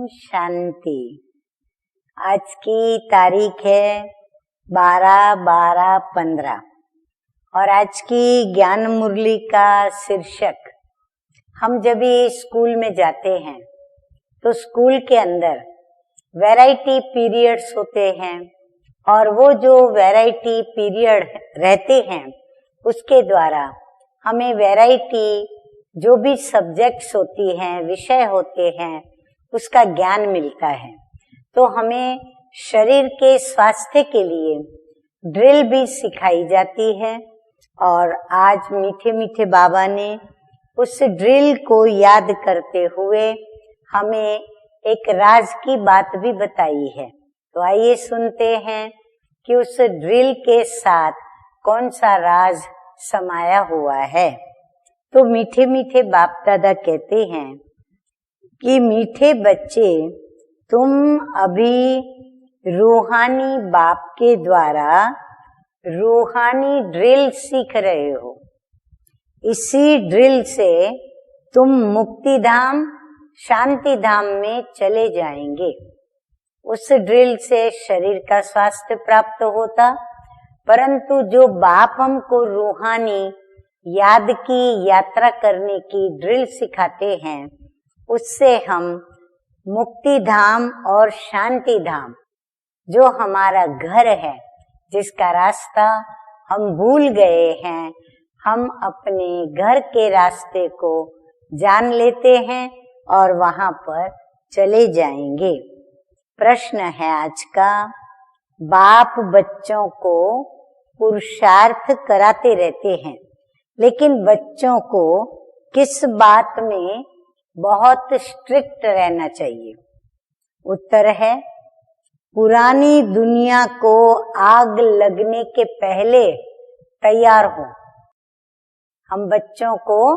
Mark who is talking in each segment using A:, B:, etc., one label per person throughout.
A: शांति। आज की तारीख है 12/12/15 और आज की ज्ञान मुरली का शीर्षक, हम जब भी स्कूल में जाते हैं तो स्कूल के अंदर वैरायटी पीरियड्स होते हैं और वो जो वैरायटी पीरियड रहते हैं उसके द्वारा हमें वैरायटी जो भी सब्जेक्ट्स होती हैं, विषय होते हैं, उसका ज्ञान मिलता है। तो हमें शरीर के स्वास्थ्य के लिए ड्रिल भी सिखाई जाती है और आज मीठे मीठे बाबा ने उस ड्रिल को याद करते हुए हमें एक राज की बात भी बताई है। तो आइए सुनते हैं कि उस ड्रिल के साथ कौन सा राज समाया हुआ है। तो मीठे मीठे बाप दादा कहते हैं कि मीठे बच्चे, तुम अभी रूहानी बाप के द्वारा रूहानी ड्रिल सीख रहे हो। इसी ड्रिल से तुम मुक्ति धाम, शांति धाम में चले जाएंगे। उस ड्रिल से शरीर का स्वास्थ्य प्राप्त होता, परंतु जो बाप हमको रूहानी याद की यात्रा करने की ड्रिल सिखाते हैं, उससे हम मुक्ति धाम और शांति धाम, जो हमारा घर है, जिसका रास्ता हम भूल गए हैं, हम अपने घर के रास्ते को जान लेते हैं और वहां पर चले जाएंगे। प्रश्न है आज का, बाप बच्चों को पुरुषार्थ कराते रहते हैं, लेकिन बच्चों को किस बात में बहुत स्ट्रिक्ट रहना चाहिए? उत्तर है, पुरानी दुनिया को आग लगने के पहले तैयार हो। हम बच्चों को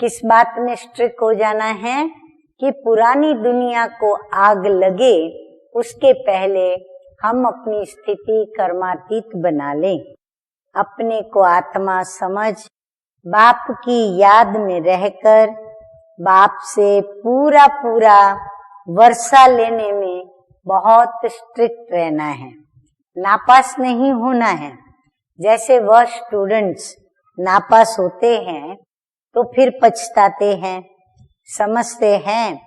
A: किस बात में स्ट्रिक्ट हो जाना है कि पुरानी दुनिया को आग लगे उसके पहले हम अपनी स्थिति कर्मातीत बना लें। अपने को आत्मा समझ बाप की याद में रहकर बाप से पूरा पूरा वर्षा लेने में बहुत स्ट्रिक्ट रहना है, नापास नहीं होना है। जैसे वह स्टूडेंट्स नापास होते हैं तो फिर पछताते हैं, समझते हैं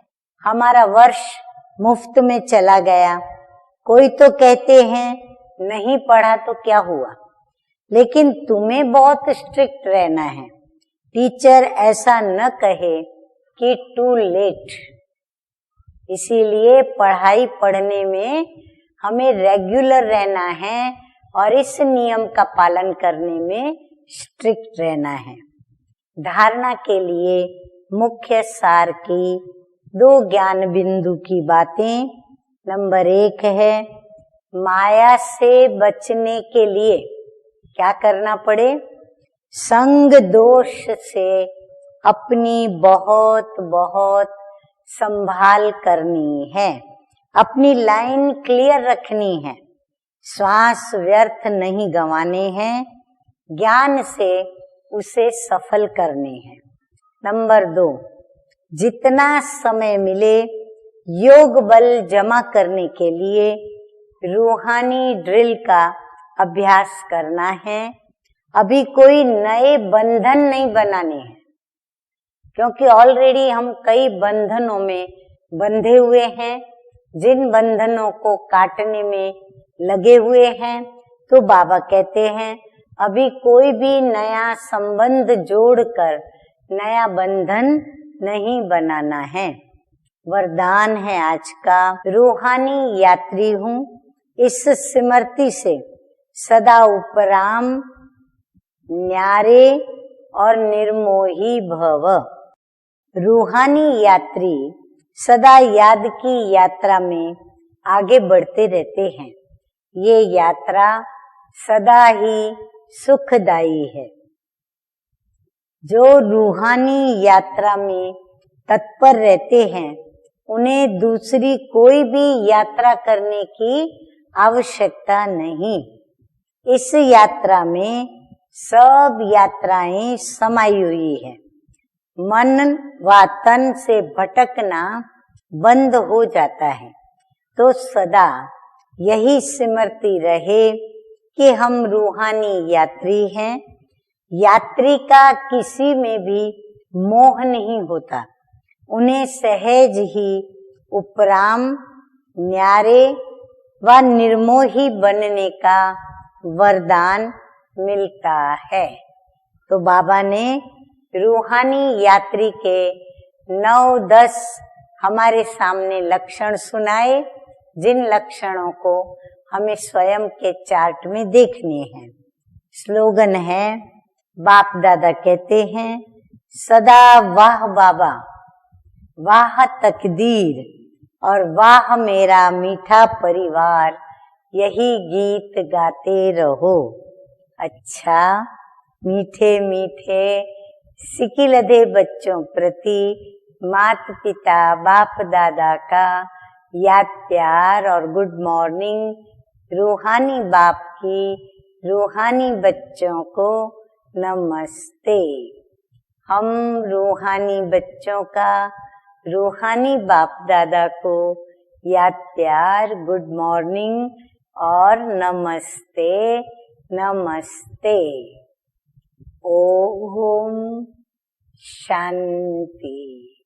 A: हमारा वर्ष मुफ्त में चला गया। कोई तो कहते हैं नहीं पढ़ा तो क्या हुआ, लेकिन तुम्हें बहुत स्ट्रिक्ट रहना है। टीचर ऐसा न कहे कि टू लेट। इसीलिए पढ़ाई पढ़ने में हमें रेगुलर रहना है और इस नियम का पालन करने में स्ट्रिक्ट रहना है। धारणा के लिए मुख्य सार की 2 ज्ञान बिंदु की बातें। नंबर 1 है, माया से बचने के लिए क्या करना पड़े? संग दोष से अपनी बहुत बहुत संभाल करनी है, अपनी लाइन क्लियर रखनी है, श्वास व्यर्थ नहीं गंवाने हैं, ज्ञान से उसे सफल करने हैं। नंबर 2, जितना समय मिले योग बल जमा करने के लिए रूहानी ड्रिल का अभ्यास करना है। अभी कोई नए बंधन नहीं बनाने हैं, क्योंकि ऑलरेडी हम कई बंधनों में बंधे हुए हैं, जिन बंधनों को काटने में लगे हुए हैं। तो बाबा कहते हैं अभी कोई भी नया संबंध जोड़कर नया बंधन नहीं बनाना है। वरदान है आज का, रूहानी यात्री हूँ, इस स्मृति से सदा उपराम न्यारे और निर्मोही भव। रूहानी यात्री सदा याद की यात्रा में आगे बढ़ते रहते हैं। ये यात्रा सदा ही सुखदायी है। जो रूहानी यात्रा में तत्पर रहते हैं, उन्हें दूसरी कोई भी यात्रा करने की आवश्यकता नहीं। इस यात्रा में सब यात्राएं समाई हुई है। मन व तन से भटकना बंद हो जाता है। तो सदा यही सिमरती रहे कि हम रूहानी यात्री हैं। यात्री का किसी में भी मोह नहीं होता, उन्हें सहज ही उपराम, न्यारे व निर्मोही बनने का वरदान मिलता है। तो बाबा ने रूहानी यात्री के 9-10 हमारे सामने लक्षण सुनाए, जिन लक्षणों को हमें स्वयं के चार्ट में देखने हैं। स्लोगन है, बाप दादा कहते हैं, सदा वाह बाबा, वाह तकदीर और वाह मेरा मीठा परिवार, यही गीत गाते रहो। अच्छा, मीठे मीठे सिकिलधे बच्चों प्रति माता पिता बाप दादा का याद प्यार और गुड मॉर्निंग। रूहानी बाप की रूहानी बच्चों को नमस्ते। हम रूहानी बच्चों का रूहानी बाप दादा को याद प्यार, गुड मॉर्निंग और नमस्ते नमस्ते। ओम शांति।